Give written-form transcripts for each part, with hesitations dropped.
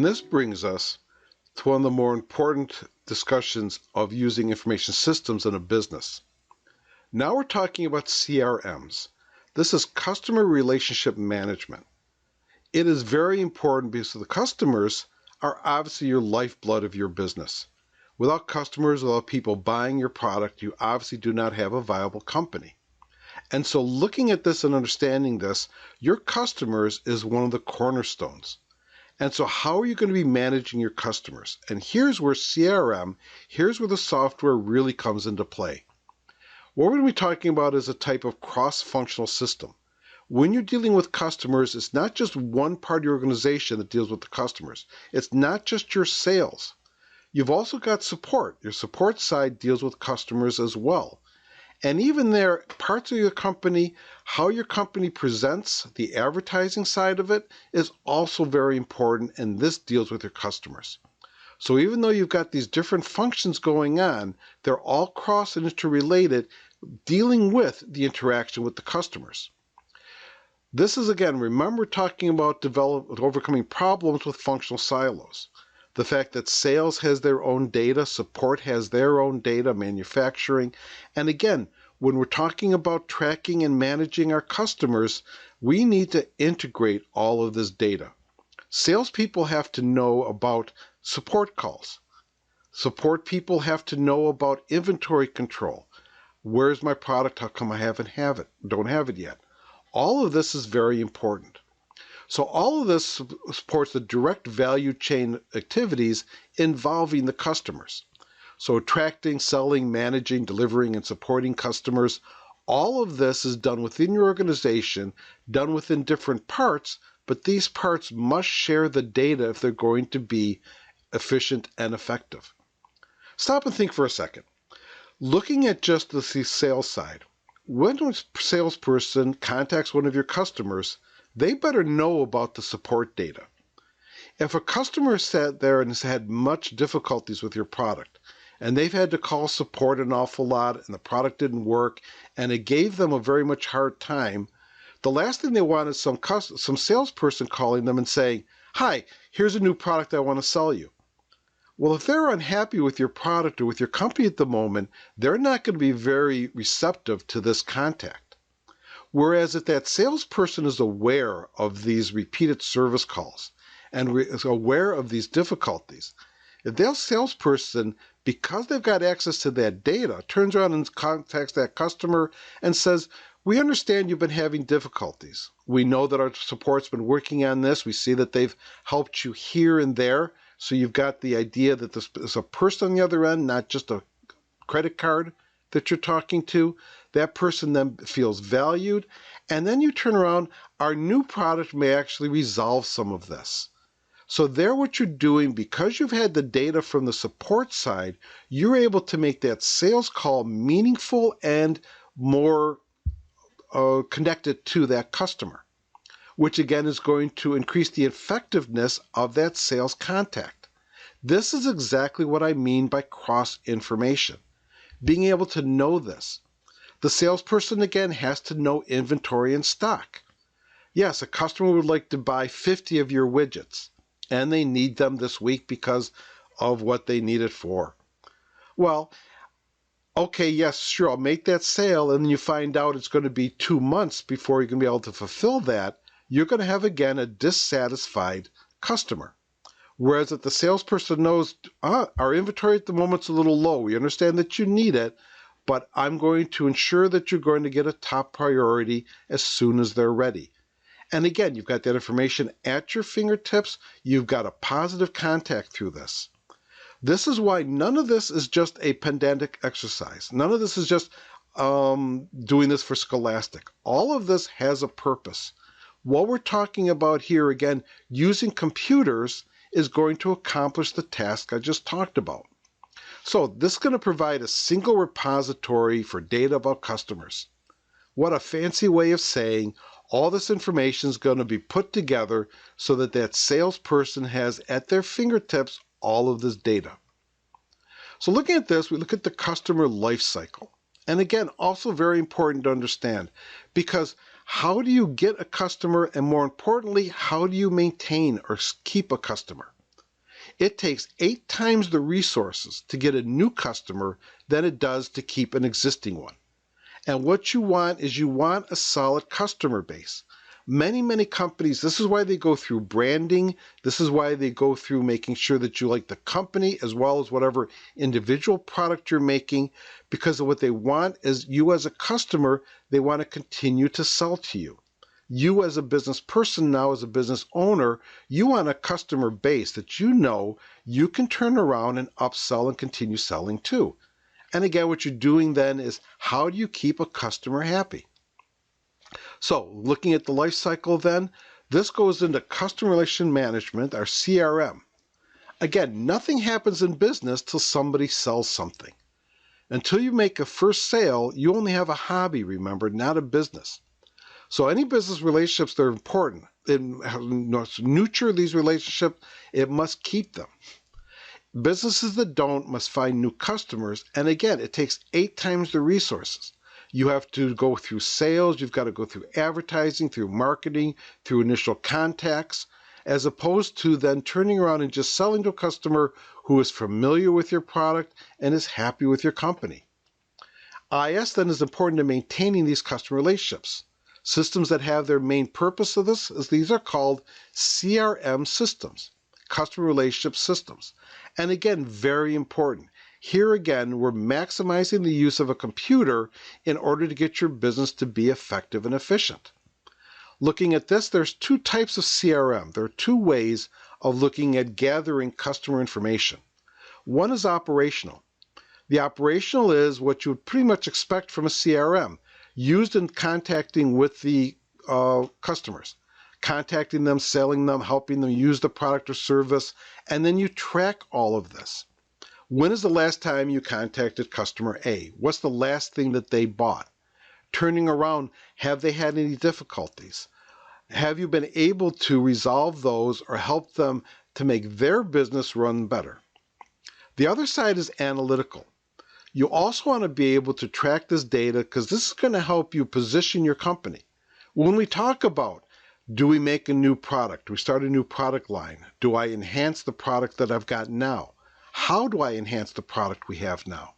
And this brings us to one of the more important discussions of using information systems in a business. Now we're talking about CRMs. This is customer relationship management. It is very important because the customers are obviously your lifeblood of your business. Without customers, without people buying your product, you obviously do not have a viable company. And so looking at this and understanding this, your customers is one of the cornerstones. And so how are you going to be managing your customers? And here's where CRM, here's where the software really comes into play. What we're going to be talking about is a type of cross-functional system. When you're dealing with customers, it's not just one part of your organization that deals with the customers. It's not just your sales. You've also got support. Your support side deals with customers as well. And even there, parts of your company, how your company presents, the advertising side of it is also very important, and this deals with your customers. So even though you've got these different functions going on, they're all cross and interrelated, dealing with the interaction with the customers. This is, again, remember talking about overcoming problems with functional silos. The fact that sales has their own data, support has their own data, manufacturing. And again, when we're talking about tracking and managing our customers, we need to integrate all of this data. Salespeople have to know about support calls. Support people have to know about inventory control. Where's my product? How come I don't have it yet? All of this is very important. So all of this supports the direct value chain activities involving the customers. So attracting, selling, managing, delivering, and supporting customers, all of this is done within your organization, done within different parts, but these parts must share the data if they're going to be efficient and effective. Stop and think for a second. Looking at just the sales side, when a salesperson contacts one of your customers, they better know about the support data. If a customer sat there and has had much difficulties with your product, and they've had to call support an awful lot, and the product didn't work, and it gave them a very much hard time, the last thing they want is some salesperson calling them and saying, "Hi, here's a new product I want to sell you." Well, if they're unhappy with your product or with your company at the moment, they're not going to be very receptive to this contact. Whereas if that salesperson is aware of these repeated service calls and is aware of these difficulties, if that salesperson, because they've got access to that data, turns around and contacts that customer and says, "We understand you've been having difficulties. We know that our support's been working on this. We see that they've helped you here and there. So you've got the idea that this is a person on the other end, not just a credit card that you're talking to. That person then feels valued. And then you turn around, our new product may actually resolve some of this." So there what you're doing, because you've had the data from the support side, you're able to make that sales call meaningful and more connected to that customer, which again is going to increase the effectiveness of that sales contact. This is exactly what I mean by cross-information, being able to know this. The salesperson, again, has to know inventory and stock. Yes, a customer would like to buy 50 of your widgets, and they need them this week because of what they need it for. Well, okay, yes, sure, I'll make that sale, and then you find out it's going to be 2 months before you're going to be able to fulfill that. You're going to have, again, a dissatisfied customer. Whereas if the salesperson knows, our inventory at the moment's a little low, we understand that you need it, but I'm going to ensure that you're going to get a top priority as soon as they're ready. And again, you've got that information at your fingertips. You've got a positive contact through this. This is why none of this is just a pedantic exercise. None of this is just doing this for scholastic. All of this has a purpose. What we're talking about here, again, using computers is going to accomplish the task I just talked about. So this is going to provide a single repository for data about customers. What a fancy way of saying all this information is going to be put together so that that salesperson has at their fingertips all of this data. So looking at this, we look at the customer life cycle. And again, also very important to understand, because how do you get a customer, and more importantly, how do you maintain or keep a customer? It takes 8 times the resources to get a new customer than it does to keep an existing one. And what you want is you want a solid customer base. Many companies, this is why they go through branding. This is why they go through making sure that you like the company as well as whatever individual product you're making, because of what they want is you as a customer, they want to continue to sell to you. You as a business person now, as a business owner, you want a customer base that you know you can turn around and upsell and continue selling to. And again, what you're doing then is how do you keep a customer happy? So looking at the life cycle then, this goes into customer relation management, our CRM. Again, nothing happens in business till somebody sells something. Until you make a first sale, you only have a hobby, remember, not a business. So any business relationships that are important, it must nurture these relationships, it must keep them. Businesses that don't must find new customers, and again, it takes 8 times the resources. You have to go through sales, you've got to go through advertising, through marketing, through initial contacts, as opposed to then turning around and just selling to a customer who is familiar with your product and is happy with your company. IS then is important to maintaining these customer relationships. Systems that have their main purpose of this is these are called CRM systems, customer relationship systems. And again, very important. Here again, we're maximizing the use of a computer in order to get your business to be effective and efficient. Looking at this, there's 2 types of CRM. There are 2 ways of looking at gathering customer information. One is operational. The operational is what you would pretty much expect from a CRM, used in contacting with the customers, contacting them, selling them, helping them use the product or service, and then you track all of this. When is the last time you contacted customer A? What's the last thing that they bought? Turning around, have they had any difficulties? Have you been able to resolve those or help them to make their business run better? The other side is analytical. You also want to be able to track this data because this is going to help you position your company. When we talk about, do we make a new product? Do we start a new product line? Do I enhance the product that I've got now? How do I enhance the product we have now?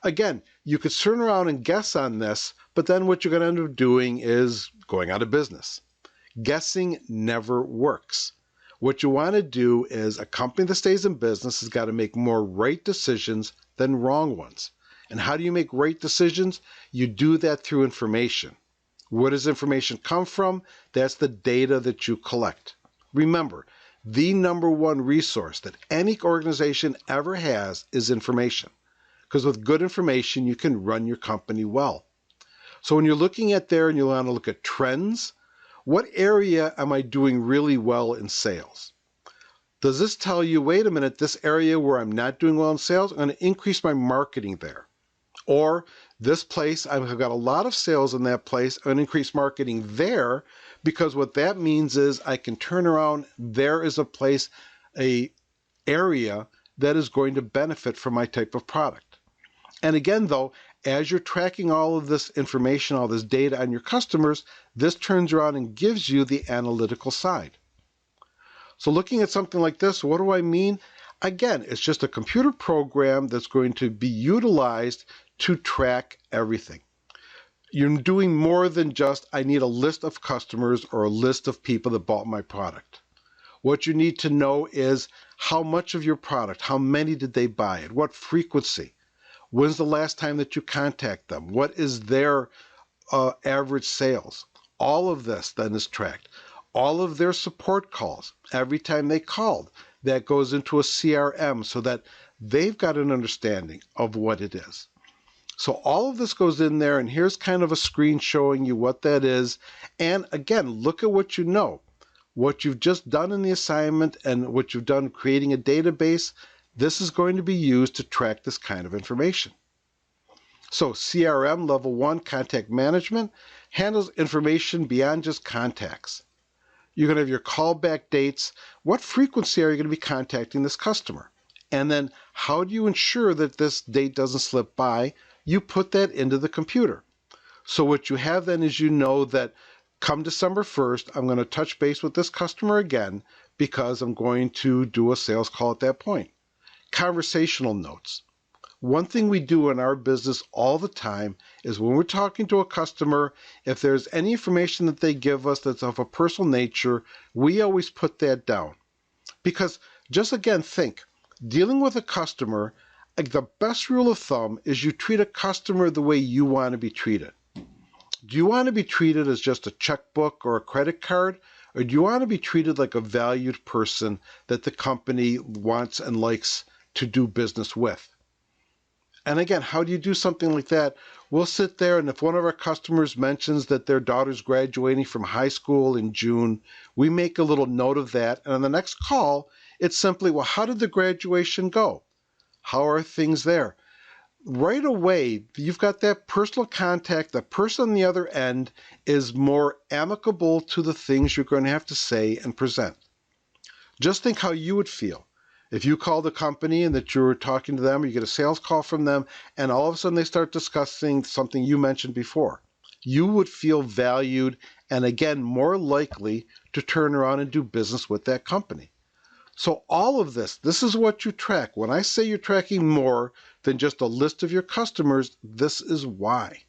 Again, you could turn around and guess on this, but then what you're going to end up doing is going out of business. Guessing never works. What you want to do is a company that stays in business has got to make more right decisions than wrong ones. And how do you make right decisions? You do that through information. Where does information come from? That's the data that you collect. Remember, the number one resource that any organization ever has is information. Because with good information, you can run your company well. So when you're looking at there and you want to look at trends, what area am I doing really well in sales? Does this tell you, wait a minute, this area where I'm not doing well in sales, I'm going to increase my marketing there. Or this place, I've got a lot of sales in that place, I'm going to increase marketing there, because what that means is I can turn around, there is a place, a area that is going to benefit from my type of product. And again, though, as you're tracking all of this information, all this data on your customers, this turns around and gives you the analytical side. So looking at something like this, what do I mean? Again, it's just a computer program that's going to be utilized to track everything. You're doing more than just, I need a list of customers or a list of people that bought my product. What you need to know is how much of your product, how many did they buy, at what frequency, when's the last time that you contact them, what is their average sales. All of this then is tracked. All of their support calls, every time they called, that goes into a CRM so that they've got an understanding of what it is. So all of this goes in there, and here's kind of a screen showing you what that is. And again, look at what you know. What you've just done in the assignment and what you've done creating a database, this is going to be used to track this kind of information. So CRM level 1, contact management, handles information beyond just contacts. You're going to have your callback dates. What frequency are you going to be contacting this customer? And then how do you ensure that this date doesn't slip by? You put that into the computer. So what you have then is you know that come December 1st, I'm going to touch base with this customer again because I'm going to do a sales call at that point. Conversational notes. One thing we do in our business all the time is when we're talking to a customer, if there's any information that they give us that's of a personal nature, we always put that down. Because just again, think, dealing with a customer, like the best rule of thumb is you treat a customer the way you want to be treated. Do you want to be treated as just a checkbook or a credit card? Or do you want to be treated like a valued person that the company wants and likes to do business with? And again, how do you do something like that? We'll sit there, and if one of our customers mentions that their daughter's graduating from high school in June, we make a little note of that. And on the next call, it's simply, well, how did the graduation go? How are things there? Right away, you've got that personal contact. The person on the other end is more amicable to the things you're going to have to say and present. Just think how you would feel if you called a company and that you're talking to them, or you get a sales call from them, and all of a sudden they start discussing something you mentioned before. You would feel valued and, again, more likely to turn around and do business with that company. So all of this is what you track. When I say you're tracking more than just a list of your customers, this is why.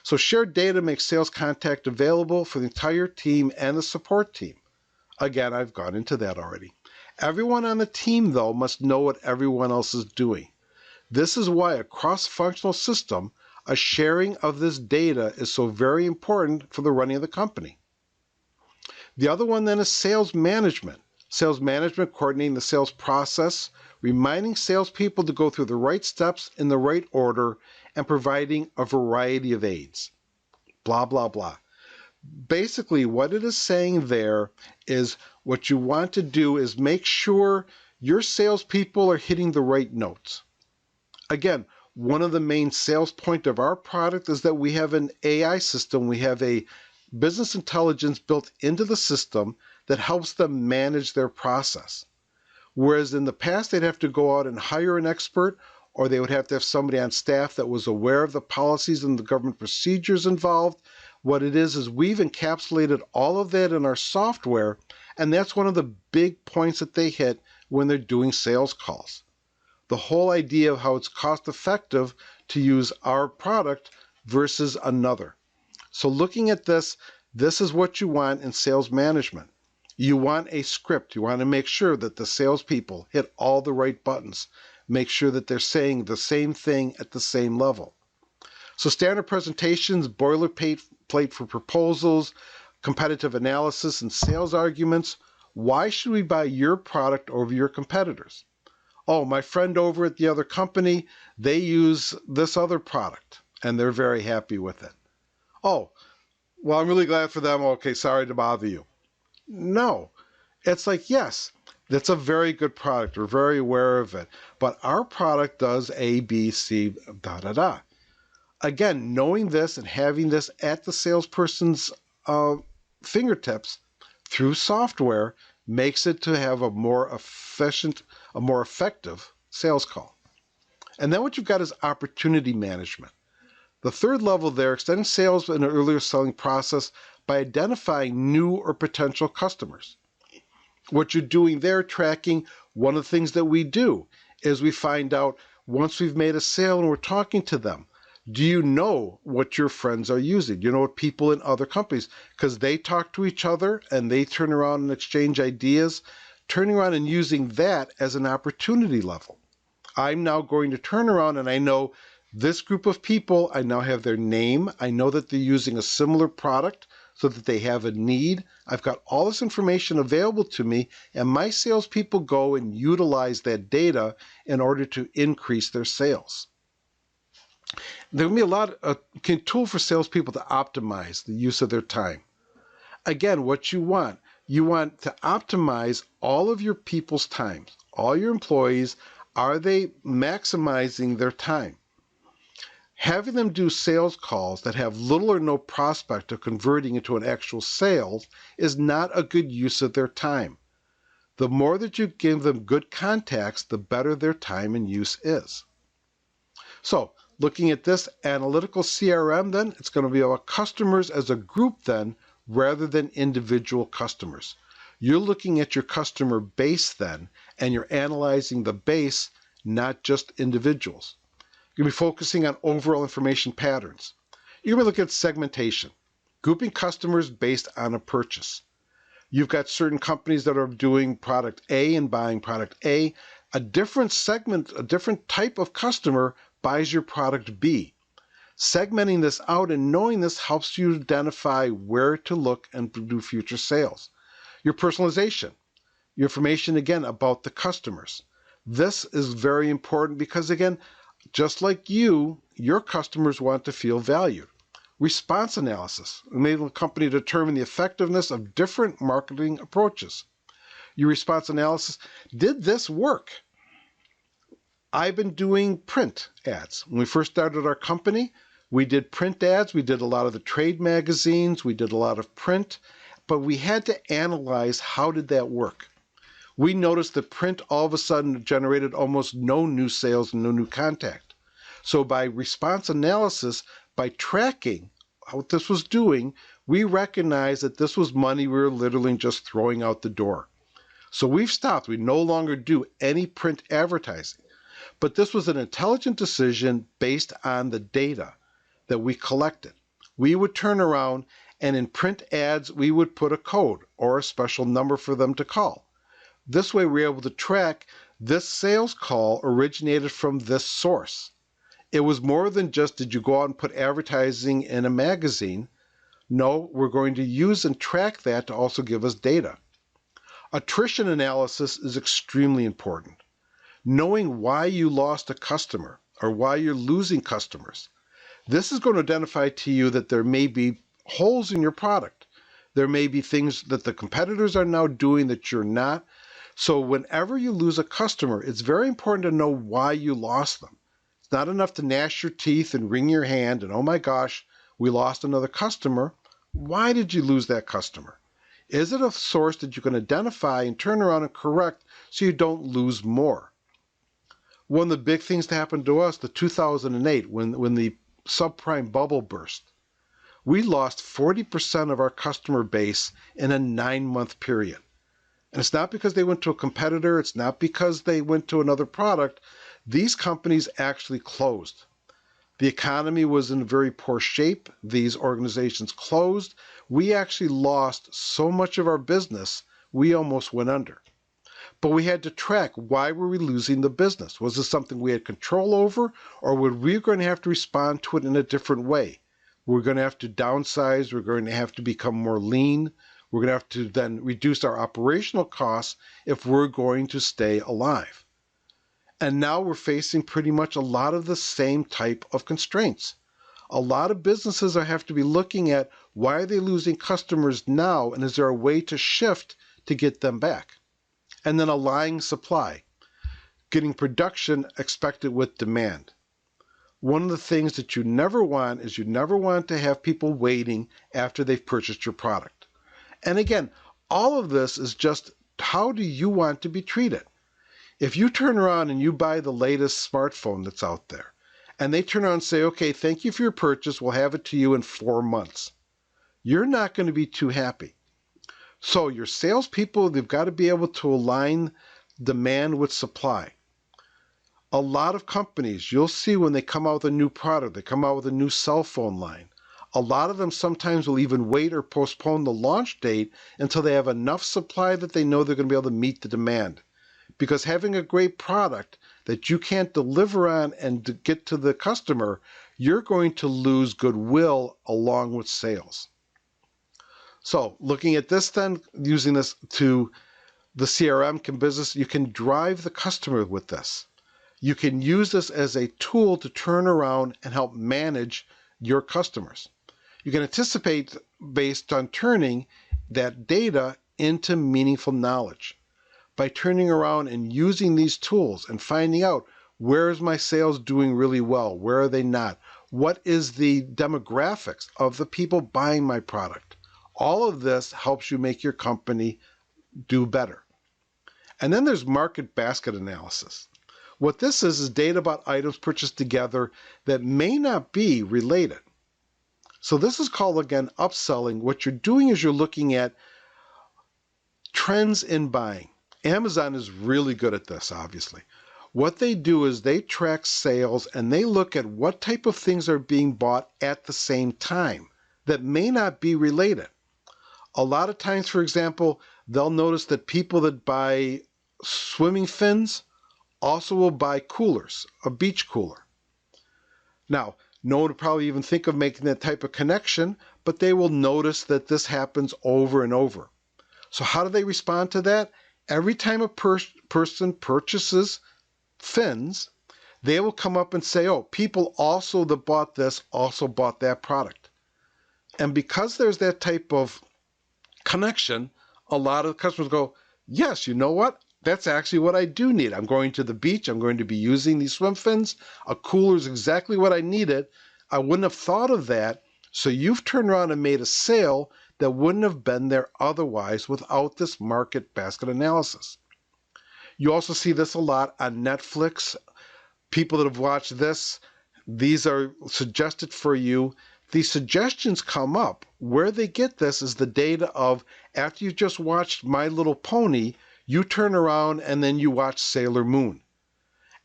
So shared data makes sales contact available for the entire team and the support team. Again, I've gone into that already. Everyone on the team, though, must know what everyone else is doing. This is why a cross-functional system, a sharing of this data, is so very important for the running of the company. The other one then is sales management. Sales management, coordinating the sales process, reminding salespeople to go through the right steps in the right order, and providing a variety of aids. Blah, blah, blah. Basically, what it is saying there is what you want to do is make sure your salespeople are hitting the right notes. Again, one of the main sales points of our product is that we have an AI system. We have a business intelligence built into the system that helps them manage their process. Whereas in the past, they'd have to go out and hire an expert, or they would have to have somebody on staff that was aware of the policies and the government procedures involved. What it is we've encapsulated all of that in our software, and that's one of the big points that they hit when they're doing sales calls. The whole idea of how it's cost effective to use our product versus another. So looking at this is what you want in sales management. You want a script. You want to make sure that the salespeople hit all the right buttons. Make sure that they're saying the same thing at the same level. So standard presentations, boilerplate for proposals, competitive analysis, and sales arguments. Why should we buy your product over your competitors? Oh, my friend over at the other company, they use this other product, and they're very happy with it. Oh, well, I'm really glad for them. Okay, sorry to bother you. No, it's like, yes, that's a very good product. We're very aware of it. But our product does A, B, C, da, da, da. Again, knowing this and having this at the salesperson's fingertips through software makes it to have a more efficient, a more effective sales call. And then what you've got is opportunity management. The third level there, extending sales in an earlier selling process by identifying new or potential customers. What you're doing there, tracking, one of the things that we do is we find out once we've made a sale and we're talking to them, do you know what your friends are using? Do you know what people in other companies? Because they talk to each other and they turn around and exchange ideas, turning around and using that as an opportunity level. I'm now going to turn around and I know this group of people, I now have their name. I know that they're using a similar product so that they have a need. I've got all this information available to me, and my salespeople go and utilize that data in order to increase their sales. There will be a lot of tool for salespeople to optimize the use of their time. Again, what you want to optimize all of your people's time. All your employees, are they maximizing their time? Having them do sales calls that have little or no prospect of converting into an actual sale is not a good use of their time. The more that you give them good contacts, the better their time and use is. So, looking at this analytical CRM then, it's going to be about customers as a group then, rather than individual customers. You're looking at your customer base then, and you're analyzing the base, not just individuals. You're going to be focusing on overall information patterns. You're going to look at segmentation, grouping customers based on a purchase. You've got certain companies that are doing product A and buying product A. A different segment, a different type of customer buys your product B. Segmenting this out and knowing this helps you identify where to look and do future sales. Your personalization, your information again about the customers. This is very important because again, just like you, your customers want to feel valued. Response analysis, enabling a company to determine the effectiveness of different marketing approaches. Your response analysis, did this work? I've been doing print ads. When we first started our company, we did print ads. We did a lot of the trade magazines. We did a lot of print, but we had to analyze how did that work. We noticed that print all of a sudden generated almost no new sales and no new contact. So by response analysis, by tracking what this was doing, we recognized that this was money we were literally just throwing out the door. So we've stopped. We no longer do any print advertising. But this was an intelligent decision based on the data that we collected. We would turn around and in print ads, we would put a code or a special number for them to call. This way we're able to track this sales call originated from this source. It was more than just, did you go out and put advertising in a magazine? No, we're going to use and track that to also give us data. Attrition analysis is extremely important. Knowing why you lost a customer or why you're losing customers. This is going to identify to you that there may be holes in your product. There may be things that the competitors are now doing that you're not. So whenever you lose a customer, it's very important to know why you lost them. It's not enough to gnash your teeth and wring your hand and, oh my gosh, we lost another customer. Why did you lose that customer? Is it a source that you can identify and turn around and correct so you don't lose more? One of the big things that happened to us, the 2008, when the subprime bubble burst, we lost 40% of our customer base in a 9-month period. And it's not because they went to a competitor. It's not because they went to another product. These companies actually closed. The economy was in very poor shape. These organizations closed. We actually lost so much of our business, we almost went under. But we had to track, why were we losing the business? Was this something we had control over, or were we going to have to respond to it in a different way? We're going to have to downsize. We're going to have to become more lean. We're going to have to then reduce our operational costs if we're going to stay alive. And now we're facing pretty much a lot of the same type of constraints. A lot of businesses have to be looking at, why are they losing customers now, and is there a way to shift to get them back? And then aligning supply, getting production expected with demand. One of the things that you never want is you never want to have people waiting after they've purchased your product. And again, all of this is just, how do you want to be treated? If you turn around and you buy the latest smartphone that's out there, and they turn around and say, okay, thank you for your purchase, we'll have it to you in 4 months, you're not going to be too happy. So your salespeople, they've got to be able to align demand with supply. A lot of companies, you'll see when they come out with a new product, they come out with a new cell phone line. A lot of them sometimes will even wait or postpone the launch date until they have enough supply that they know they're going to be able to meet the demand. Because having a great product that you can't deliver on and get to the customer, you're going to lose goodwill along with sales. So looking at this then, using this to the CRM business, you can drive the customer with this. You can use this as a tool to turn around and help manage your customers. You can anticipate based on turning that data into meaningful knowledge. By turning around and using these tools and finding out, where is my sales doing really well? Where are they not? What is the demographics of the people buying my product? All of this helps you make your company do better. And then there's market basket analysis. What this is data about items purchased together that may not be related. So this is called, again, upselling. What you're doing is you're looking at trends in buying. Amazon is really good at this, obviously. What they do is they track sales and they look at what type of things are being bought at the same time that may not be related. A lot of times, for example, they'll notice that people that buy swimming fins also will buy coolers, a beach cooler. Now, no one would probably even think of making that type of connection, but they will notice that this happens over and over. So how do they respond to that? Every time a person purchases fins, they will come up and say, oh, people also that bought this also bought that product. And because there's that type of connection, a lot of customers go, yes, you know what? That's actually what I do need. I'm going to the beach. I'm going to be using these swim fins. A cooler is exactly what I needed. I wouldn't have thought of that. So you've turned around and made a sale that wouldn't have been there otherwise without this market basket analysis. You also see this a lot on Netflix. People that have watched this, these are suggested for you. These suggestions come up. Where they get this is the data of after you just watched My Little Pony, you turn around and then you watch Sailor Moon.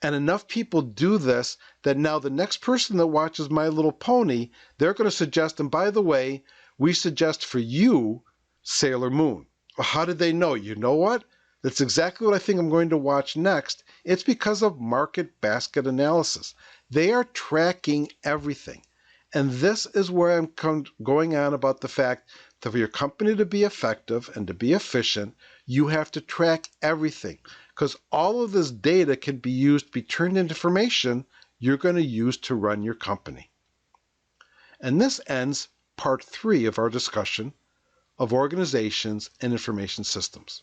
And enough people do this that now the next person that watches My Little Pony, they're going to suggest, and by the way, we suggest for you Sailor Moon. Well, how did they know? You know what? That's exactly what I think I'm going to watch next. It's because of market basket analysis. They are tracking everything. And this is where I'm going on about the fact that for your company to be effective and to be efficient, you have to track everything. Because all of this data can be used to be turned into information you're going to use to run your company. And this ends part 3 of our discussion of organizations and information systems.